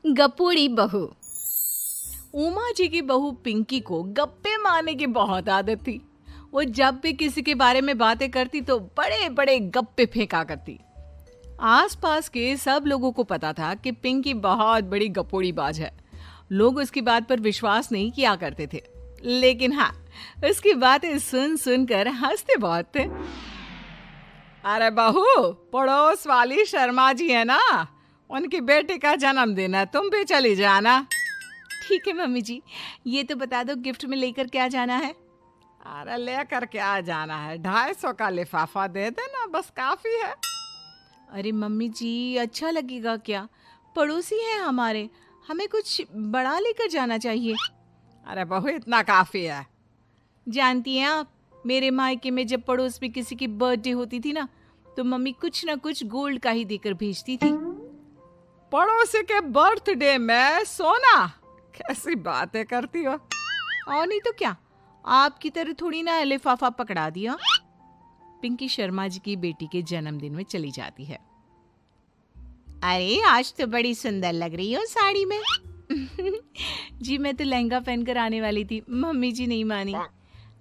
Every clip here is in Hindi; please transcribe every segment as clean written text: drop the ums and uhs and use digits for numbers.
गपोड़ी बहू। उमा जी की बहू पिंकी को गप्पे मारने की बहुत आदत थी। वो जब भी किसी के बारे में बातें करती तो बड़े बड़े गप्पे फेंका करती। आसपास के सब लोगों को पता था कि पिंकी बहुत बड़ी गपोड़ी बाज है। लोग उसकी बात पर विश्वास नहीं किया करते थे, लेकिन हाँ, उसकी बातें सुन सुनकर हंसते बहुत थे। अरे बहू, पड़ोस वाली शर्मा जी है ना, उनकी बेटी का जन्मदिन है, तुम भी चली जाना। ठीक है मम्मी जी, ये तो बता दो गिफ्ट में लेकर क्या जाना है? अरे लेकर क्या जाना है, 250 का लिफाफा दे देना, बस काफी है। अरे मम्मी जी, अच्छा लगेगा क्या? पड़ोसी हैं हमारे, हमें कुछ बड़ा लेकर जाना चाहिए। अरे बहू, इतना काफी है। जानती हैं आप, मेरे मायके में जब पड़ोस में किसी की बर्थडे होती थी ना, तो मम्मी कुछ ना कुछ गोल्ड का ही देकर भेजती थी। पड़ोसी के बर्थडे में सोना? कैसी बातें करती हो। और नहीं तो क्या, आपकी तरह थोड़ी ना लिफाफा पकड़ा दिया। पिंकी शर्मा जी की बेटी के जन्मदिन में चली जाती है। अरे आज तो बड़ी सुंदर लग रही हो साड़ी में। जी मैं तो लहंगा पहनकर आने वाली थी, मम्मी जी नहीं मानी।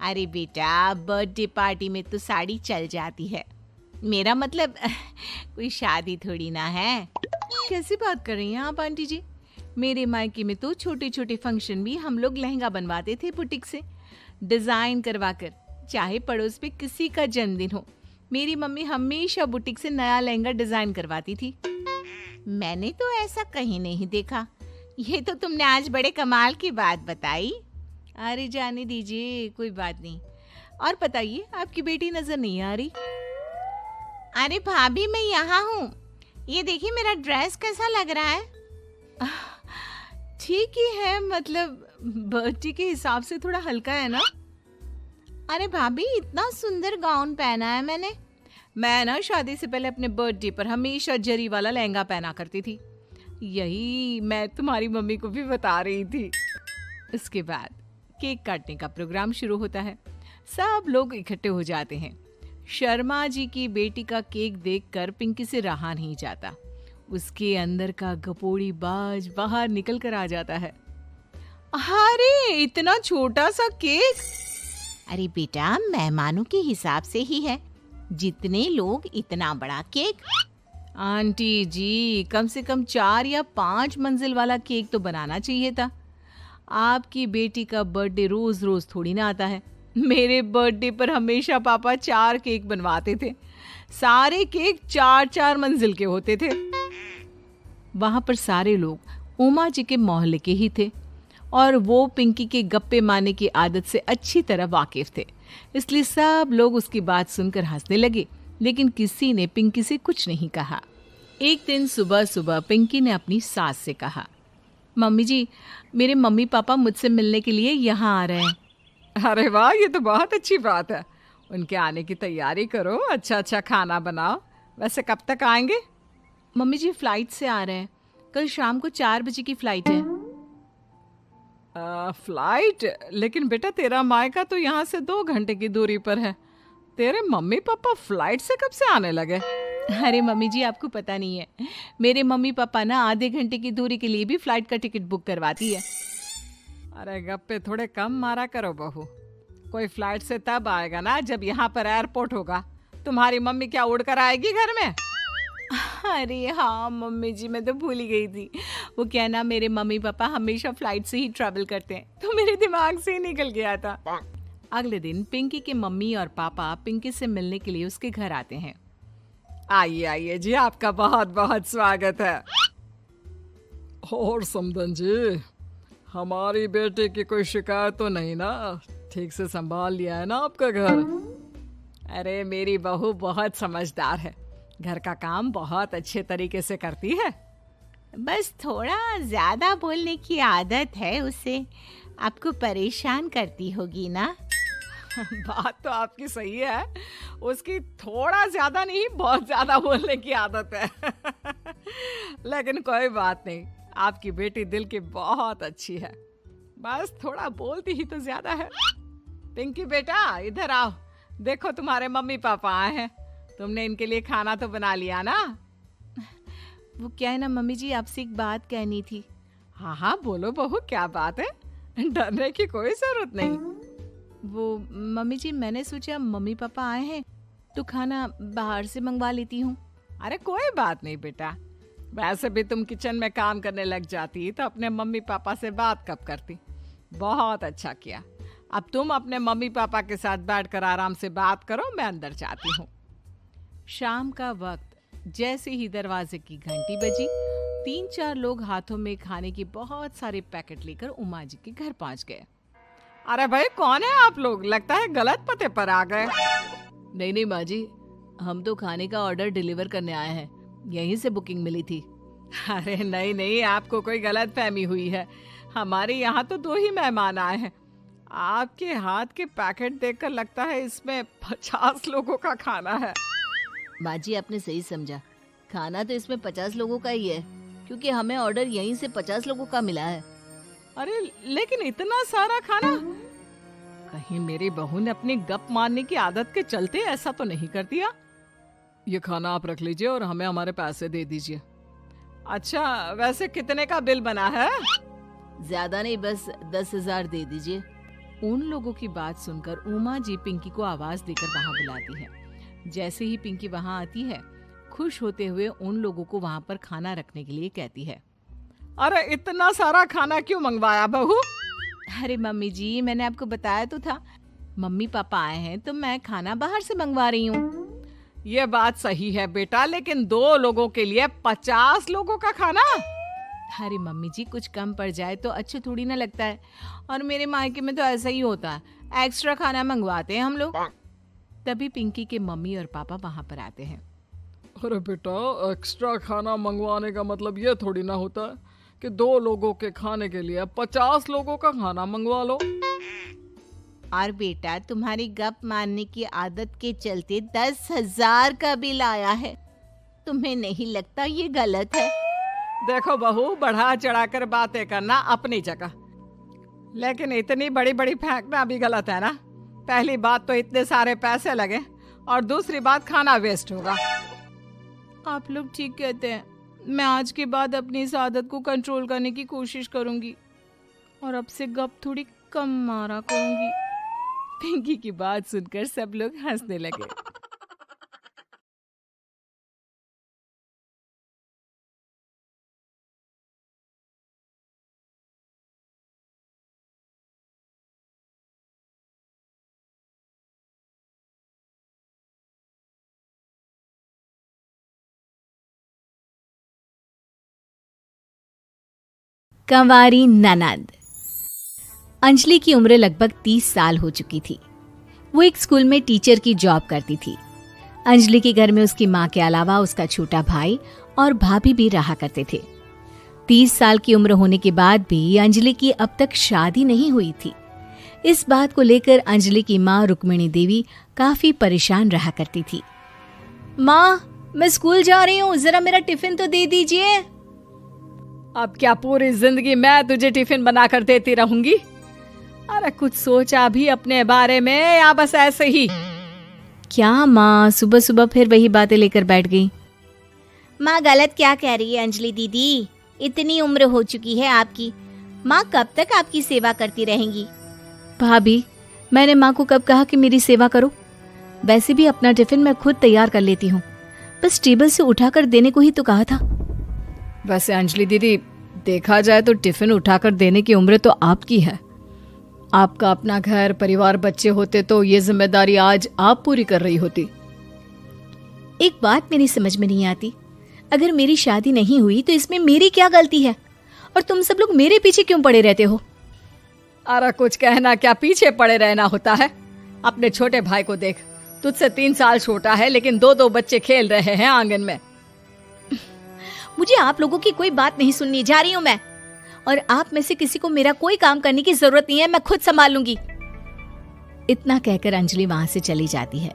अरे बेटा, बर्थडे पार्टी में तो साड़ी चल जाती है, मेरा मतलब कोई शादी थोड़ी ना है। कैसी बात कर रही हैं आप आंटी जी? मेरे मायके में तो छोटे छोटे फंक्शन भी हम लोग लहंगा बनवाते थे बुटीक से, डिजाइन करवाकर। चाहे पड़ोस में किसी का जन्मदिन हो, मेरी मम्मी हमेशा बुटीक से नया लहंगा डिजाइन करवाती थी। मैंने तो ऐसा कहीं नहीं देखा, ये तो तुमने आज बड़े कमाल की बात बताई। अरे जाने दीजिए, कोई बात नहीं। और बताइए, आपकी बेटी नजर नहीं आ रही? अरे भाभी, मैं यहाँ हूँ, ये देखिए मेरा ड्रेस कैसा लग रहा है। ठीक ही है, मतलब बर्थडे के हिसाब से थोड़ा हल्का है ना। अरे भाभी, इतना सुंदर गाउन पहना है मैंने। मैं ना शादी से पहले अपने बर्थडे पर हमेशा जरी वाला लहंगा पहना करती थी, यही मैं तुम्हारी मम्मी को भी बता रही थी। इसके बाद केक काटने का प्रोग्राम शुरू होता है। सब लोग इकट्ठे हो जाते हैं। शर्मा जी की बेटी का केक देखकर पिंकी से रहा नहीं जाता। उसके अंदर का गपोड़ी बाज बाहर निकल कर आ जाता है। अरे इतना छोटा सा केक! अरे बेटा, मेहमानों के हिसाब से ही है, जितने लोग इतना बड़ा केक। आंटी जी, कम से कम 4 या 5 मंजिल वाला केक तो बनाना चाहिए था। आपकी बेटी का बर्थडे रोज रोज थोड़ी ना आता है। मेरे बर्थडे पर हमेशा पापा 4 केक बनवाते थे, सारे केक 4-4 मंजिल के होते थे। वहां पर सारे लोग उमा जी के मोहल्ले के ही थे और वो पिंकी के गप्पे मारने की आदत से अच्छी तरह वाकिफ थे, इसलिए सब लोग उसकी बात सुनकर हंसने लगे, लेकिन किसी ने पिंकी से कुछ नहीं कहा। एक दिन सुबह सुबह पिंकी ने अपनी सास से कहा, मम्मी जी, मेरे मम्मी पापा मुझसे मिलने के लिए यहाँ आ रहे हैं। अरे वाह, ये तो बहुत अच्छी बात है। उनके आने की तैयारी करो, अच्छा अच्छा खाना बनाओ। वैसे कब तक आएंगे? मम्मी जी फ्लाइट से आ रहे हैं, कल शाम को 4 बजे की फ्लाइट है। फ्लाइट? लेकिन बेटा, तेरा मायका तो यहाँ से 2 घंटे की दूरी पर है। तेरे मम्मी पापा फ्लाइट से कब से आने लगे? अरे मम्मी जी, आपको पता नहीं है, मेरे मम्मी पापा ना आधे घंटे की दूरी के लिए भी फ्लाइट का टिकट बुक करवाती है। अरे गप्पे थोड़े कम मारा करो बहू, कोई फ्लाइट से तब आएगा ना जब यहाँ पर एयरपोर्ट होगा। तुम्हारी मम्मी क्या उड़ कर आएगी घर में? अरे हाँ मम्मी जी, मैं तो भूल ही गई थी। वो क्या ना, मेरे मम्मी पापा हमेशा फ्लाइट से ही ट्रैवल करते हैं, तो मेरे दिमाग से ही निकल गया था। अगले दिन पिंकी के मम्मी और पापा पिंकी से मिलने के लिए उसके घर आते हैं। आइए आइए जी, आपका बहुत बहुत स्वागत है। और समदन जी, हमारी बेटी की कोई शिकायत तो नहीं ना? ठीक से संभाल लिया है ना आपका घर? अरे मेरी बहू बहुत समझदार है, घर का काम बहुत अच्छे तरीके से करती है। बस थोड़ा ज्यादा बोलने की आदत है उसे, आपको परेशान करती होगी ना? बात तो आपकी सही है, उसकी थोड़ा ज्यादा नहीं बहुत ज्यादा बोलने की आदत है। लेकिन कोई बात नहीं, आपकी बेटी दिल की बहुत अच्छी है, बस थोड़ा बोलती ही तो ज्यादा है। पिंकी बेटा, इधर आओ, देखो तुम्हारे मम्मी पापा आए हैं, तुमने इनके लिए खाना तो बना लिया ना? वो क्या है ना मम्मी जी, आपसे एक बात कहनी थी। हाँ हाँ बोलो बहू, क्या बात है, डरने की कोई जरूरत नहीं। वो मम्मी जी, मैंने सोचा मम्मी पापा आए हैं तो खाना बाहर से मंगवा लेती हूँ। अरे कोई बात नहीं बेटा, वैसे भी तुम किचन में काम करने लग जाती तो अपने मम्मी पापा से बात कब करती। बहुत अच्छा किया। अब तुम अपने मम्मी पापा के साथ बैठकर आराम से बात करो, मैं अंदर जाती हूँ। शाम का वक्त जैसे ही दरवाजे की घंटी बजी, 3-4 लोग हाथों में खाने की बहुत सारे पैकेट लेकर उमा जी के घर पहुंच गए। अरे भाई कौन है आप लोग, लगता है गलत पते पर आ गए। नहीं नहीं माँ जी, हम तो खाने का ऑर्डर डिलीवर करने आए हैं, यहीं से बुकिंग मिली थी। अरे नहीं नहीं, आपको कोई गलत फहमी हुई है, हमारे यहाँ तो 2 ही मेहमान आए हैं। आपके हाथ के पैकेट देखकर लगता है इसमें 50 लोगों का खाना है। माँ जी आपने सही समझा, खाना तो इसमें 50 लोगों का ही है, क्योंकि हमें ऑर्डर यहीं से 50 लोगों का मिला है। अरे लेकिन इतना सारा खाना, कहीं मेरी बहू ने अपनी गप मारने की आदत के चलते ऐसा तो नहीं कर दिया। ये खाना आप रख लीजिए और हमें हमारे पैसे दे दीजिए। अच्छा वैसे कितने का बिल बना है? ज्यादा नहीं, बस 10,000 दे दीजिए। उन लोगों की बात सुनकर उमा जी पिंकी को आवाज देकर वहां बुलाती है। जैसे ही पिंकी वहां आती है, खुश होते हुए उन लोगों को वहां पर खाना रखने के लिए कहती है। अरे इतना सारा खाना क्यों मंगवाया बहू? अरे मम्मी जी, मैंने आपको बताया तो था, मम्मी पापा आए हैं तो मैं खाना बाहर से मंगवा रही हूँ। ये बात सही है बेटा, लेकिन 2 लोगों के लिए 50 लोगों का खाना? अरे मम्मी जी, कुछ कम पड़ जाए तो अच्छा थोड़ी ना लगता है, और मेरे मायके में तो ऐसा ही होता है, एक्स्ट्रा खाना मंगवाते हैं हम लोग। तभी पिंकी के मम्मी और पापा वहां पर आते हैं। अरे बेटा, एक्स्ट्रा खाना मंगवाने का मतलब ये थोड़ी ना होता है कि 2 लोगों के खाने के लिए 50 लोगों का खाना मंगवा लो। और बेटा, तुम्हारी गप मारने की आदत के चलते 10,000 का बिल आया है, तुम्हें नहीं लगता ये गलत है? देखो बहू, बढ़ा चढ़ाकर बातें करना अपनी जगह, लेकिन इतनी बड़ी बड़ी फेंकना भी गलत है ना। पहली बात तो इतने सारे पैसे लगे, और दूसरी बात खाना वेस्ट होगा। आप लोग ठीक कहते हैं, मैं आज के बाद अपनी इस आदत को कंट्रोल करने की कोशिश करूंगी और अब से गप थोड़ी कम मारा करूंगी। पिंकी की बात सुनकर सब लोग हंसने लगे। कंवारी ननद। अंजलि की उम्र लगभग 30 साल हो चुकी थी। वो एक स्कूल में टीचर की जॉब करती थी। अंजलि के घर में उसकी माँ के अलावा उसका छोटा भाई और भाभी भी रहा करते थे। 30 साल की उम्र होने के बाद भी अंजलि की अब तक शादी नहीं हुई थी। इस बात को लेकर अंजलि की माँ रुक्मिणी देवी काफी परेशान रहा करती थी। माँ, मैं स्कूल जा रही हूँ, जरा मेरा टिफिन तो दे दीजिए। अब क्या पूरी जिंदगी मैं तुझे टिफिन बनाकर देती रहूंगी? अरे कुछ सोचा भी अपने बारे में, या बस ऐसे ही? क्या माँ, सुबह सुबह फिर वही बातें लेकर बैठ गई। माँ गलत क्या कह रही है अंजलि दीदी, इतनी उम्र हो चुकी है आपकी, माँ कब तक आपकी सेवा करती रहेंगी? भाभी, मैंने माँ को कब कहा कि मेरी सेवा करो? वैसे भी अपना टिफिन मैं खुद तैयार कर लेती हूँ, बस टेबल से उठाकर देने को ही तो कहा था। वैसे अंजलि दीदी, देखा जाए तो टिफिन उठाकर देने की उम्र तो आपकी है। आपका अपना घर परिवार बच्चे होते तो ये जिम्मेदारी आज आप पूरी कर रही होती। एक बात मेरी समझ में नहीं आती, अगर मेरी शादी नहीं हुई तो इसमें मेरी क्या गलती है, और तुम सब लोग मेरे पीछे क्यों पड़े रहते हो? अरे कुछ कहना क्या पीछे पड़े रहना होता है? अपने छोटे भाई को देख, तुझसे 3 साल छोटा है, लेकिन 2-2 बच्चे खेल रहे हैं आंगन में। मुझे आप लोगों की कोई बात नहीं सुननी, जा रही हूँ मैं, और आप में से किसी को मेरा कोई काम करने की जरूरत नहीं है, मैं खुद संभाल लूंगी। इतना कहकर अंजलि वहां से चली जाती है।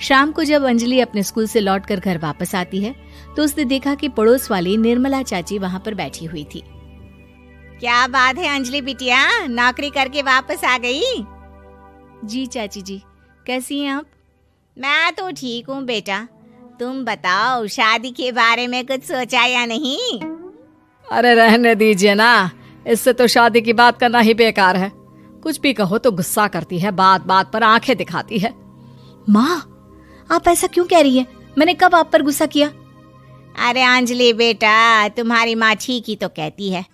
शाम को जब अंजलि अपने स्कूल से लौटकर घर वापस आती है तो उसने देखा कि पड़ोस वाली निर्मला चाची वहां पर बैठी हुई थी। क्या बात है अंजलि बिटिया, नौकरी करके वापस आ गई? जी चाची जी, कैसी हैं आप? मैं तो ठीक हूँ बेटा, तुम बताओ शादी के बारे में कुछ सोचा या नहीं? अरे रहने दीजिए ना, इससे तो शादी की बात करना ही बेकार है। कुछ भी कहो तो गुस्सा करती है, बात बात पर आंखें दिखाती है। माँ, आप ऐसा क्यों कह रही है? मैंने कब आप पर गुस्सा किया? अरे अंजलि बेटा, तुम्हारी माँ ठीक ही तो कहती है।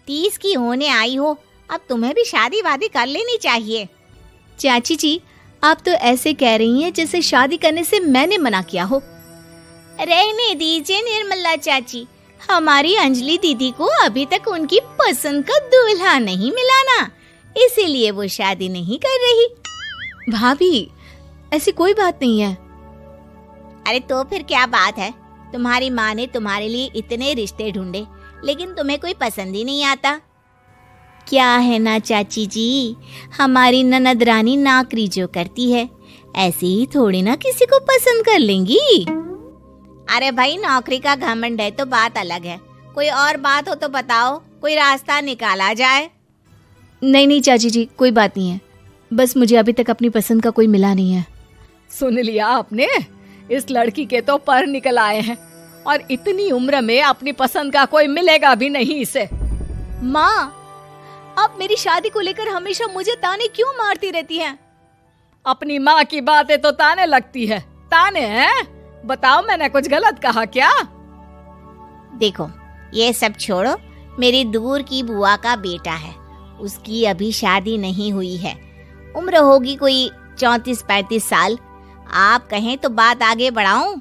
30 की होने आई हो, अब तुम्हें भी शादी वादी कर लेनी चाहिए। चाची जी, आप तो ऐसे कह रही हैं जैसे शादी करने से मैंने मना किया हो। रहने दीजिए निर्मला चाची, हमारी अंजलि दीदी को अभी तक उनकी पसंद का दूल्हा नहीं मिला ना, इसीलिए वो शादी नहीं कर रही। भाभी, ऐसी कोई बात नहीं है। अरे तो फिर क्या बात है? तुम्हारी माँ ने तुम्हारे लिए इतने रिश्ते ढूंढे, लेकिन तुम्हें कोई पसंद ही नहीं आता। क्या है ना चाची जी, हमारी ननद रानी नौकरी जो करती है, ऐसे ही थोड़ी ना किसी को पसंद कर लेंगी। अरे भाई, नौकरी का घमंड है तो बात अलग है, कोई और बात हो तो बताओ, कोई रास्ता निकाला जाए। नहीं नहीं चाची जी, कोई बात नहीं है, बस मुझे अभी तक अपनी पसंद का कोई मिला नहीं है। सुन लिया आपने? इस लड़की के तो पर निकल आए हैं और इतनी उम्र में अपनी पसंद का कोई मिलेगा भी नहीं इसे। माँ, आप मेरी शादी को लेकर हमेशा मुझे ताने क्यों मारती रहती हैं? अपनी माँ की बातें तो ताने लगती है। ताने हैं? बताओ, मैंने कुछ गलत कहा क्या? देखो, ये सब छोड़ो, मेरी दूर की बुआ का बेटा है, उसकी अभी शादी नहीं हुई है, उम्र होगी कोई 34-35 साल। आप कहें तो बात आगे बढ़ाऊं?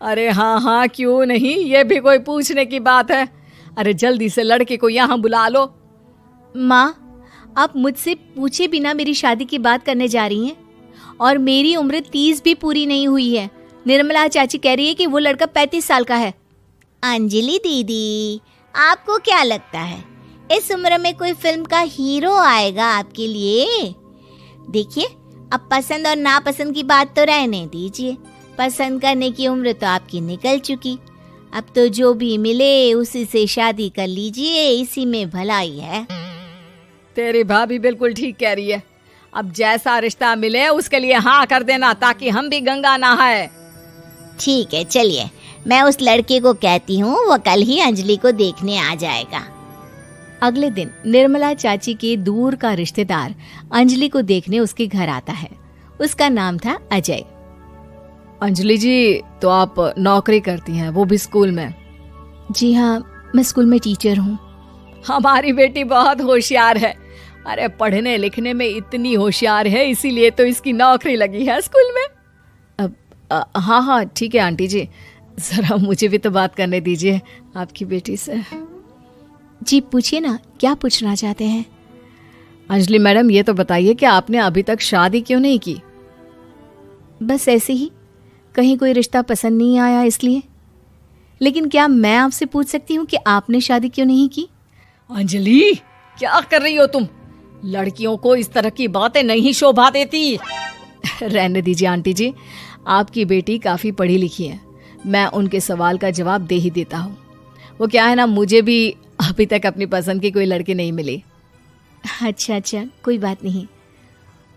अरे हाँ हाँ, क्यों नहीं, ये भी कोई पूछने की बात है। अरे जल्दी से लड़के को यहाँ बुला लो। माँ, आप मुझसे पूछे बिना मेरी शादी की बात करने जा रही हैं, और मेरी उम्र 30 भी पूरी नहीं हुई है। निर्मला चाची कह रही है कि वो लड़का 35 साल का है। अंजलि दीदी, आपको क्या लगता है इस उम्र में कोई फिल्म का हीरो आएगा आपके लिए? देखिए, अब पसंद और नापसंद की बात तो रहने दीजिए, पसंद करने की उम्र तो आपकी निकल चुकी। अब तो जो भी मिले उसी से शादी कर लीजिए, इसी में भलाई है। तेरी भाभी बिल्कुल ठीक कह रही है। अब जैसा रिश्ता मिले उसके लिए हाँ कर देना, ताकि हम भी गंगा नहाए। ठीक है, चलिए, मैं उस लड़के को कहती हूँ, वो कल ही अंजलि को देखने आ जाएगा। अगले दिन निर्मला चाची के दूर का रिश्तेदार अंजलि को देखने उसके घर आता है। उसका नाम था अजय। अंजलि जी, तो आप नौकरी करती हैं, वो भी स्कूल में? जी हाँ, मैं स्कूल में टीचर हूँ। हमारी बेटी बहुत होशियार है। अरे पढ़ने लिखने में इतनी होशियार है, इसीलिए तो इसकी नौकरी लगी है स्कूल में। हाँ हाँ ठीक है आंटी जी, जरा मुझे भी तो बात करने दीजिए आपकी बेटी से। जी पूछिए ना, क्या पूछना चाहते हैं? अंजलि मैडम, ये तो बताइए कि आपने अभी तक शादी क्यों नहीं की? बस ऐसे ही, कहीं कोई रिश्ता पसंद नहीं आया इसलिए। लेकिन क्या मैं आपसे पूछ सकती हूँ कि आपने शादी क्यों नहीं की? अंजलि, क्या कर रही हो तुम? लड़कियों को इस तरह की बातें नहीं शोभा देती। रहने दीजिए आंटी जी, आपकी बेटी काफ़ी पढ़ी लिखी है, मैं उनके सवाल का जवाब दे ही देता हूँ। वो क्या है ना, मुझे भी अभी तक अपनी पसंद की कोई लड़की नहीं मिली। अच्छा अच्छा, कोई बात नहीं।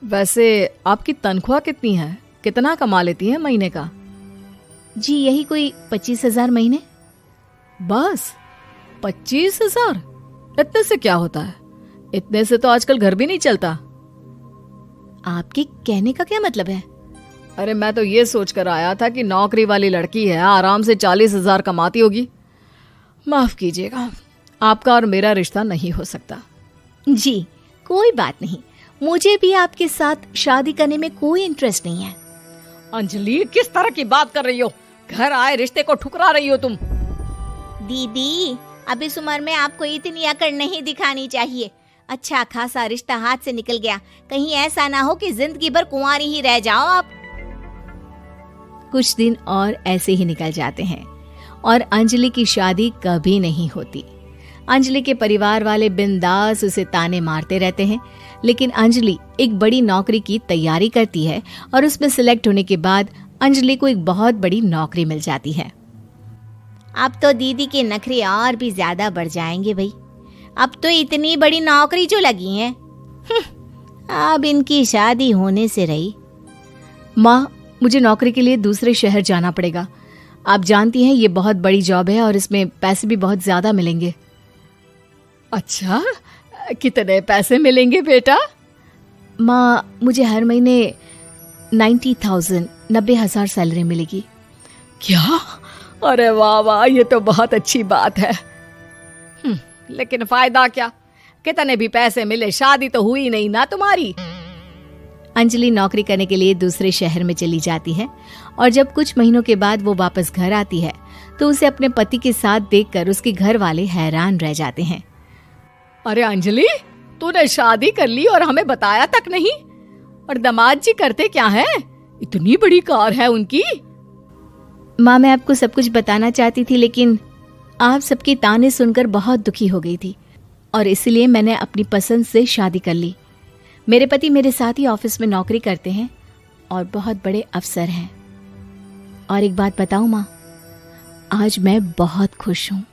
वैसे आपकी तनख्वाह कितनी है? कितना कमा लेती हैं महीने का? जी यही कोई 25,000 महीने। बस 25,000? इतने से क्या होता है? इतने से तो आजकल घर भी नहीं चलता। आपके कहने का क्या मतलब है? अरे मैं तो ये सोच कर आया था कि नौकरी वाली लड़की है, आराम से 40,000 कमाती होगी। माफ कीजिएगा, आपका और मेरा रिश्ता नहीं हो सकता। जी कोई बात नहीं, मुझे भी आपके साथ शादी करने में कोई इंटरेस्ट नहीं है। अंजलि, किस तरह की बात कर रही हो? घर आए रिश्ते को ठुकरा रही हो तुम। दीदी, अब इस उम्र में आपको इतनी अकड़ नहीं दिखानी चाहिए। अच्छा खासा रिश्ता हाथ से निकल गया, कहीं ऐसा ना हो कि जिंदगी भर कुंवारी ही रह जाओ आप। कुछ दिन और ऐसे ही निकल जाते हैं और अंजलि की शादी कभी नहीं होती। अंजलि के परिवार वाले बिंदास उसे ताने मारते रहते हैं, लेकिन अंजलि एक बड़ी नौकरी की तैयारी करती है और उसमें सिलेक्ट होने के बाद अंजलि को एक बहुत बड़ी नौकरी मिल जाती है। अब तो दीदी के नखरे और भी ज्यादा बढ़ जाएंगे भाई, अब तो इतनी बड़ी नौकरी जो लगी है, अब इनकी शादी होने से रही। माँ, मुझे नौकरी के लिए दूसरे शहर जाना पड़ेगा। आप जानती हैं ये बहुत बड़ी जॉब है और इसमें पैसे भी बहुत ज्यादा मिलेंगे। अच्छा, कितने पैसे मिलेंगे बेटा? माँ, मुझे हर महीने 90,000 सैलरी मिलेगी। क्या? अरे वाह वाह, ये तो बहुत अच्छी बात है। लेकिन फायदा क्या? कितने भी पैसे मिले, शादी तो हुई नहीं ना तुम्हारी। अंजलि नौकरी करने के लिए दूसरे शहर में चली जाती है और जब कुछ महीनों के बाद वो वापस घर आती है तो उसे अपने पति के साथ देखकर उसके घर वाले हैरान रह जाते हैं। अरे अंजलि, तूने शादी कर ली और हमें बताया तक नहीं। और दामाद जी करते क्या है? इतनी बड़ी कार है उनकी। माँ, मैं आपको सब कुछ बताना चाहती थी लेकिन आप सबके ताने सुनकर बहुत दुखी हो गई थी और इसलिए मैंने अपनी पसंद से शादी कर ली। मेरे पति मेरे साथ ही ऑफिस में नौकरी करते हैं और बहुत बड़े अफसर हैं। और एक बात बताऊं माँ, आज मैं बहुत खुश हूँ।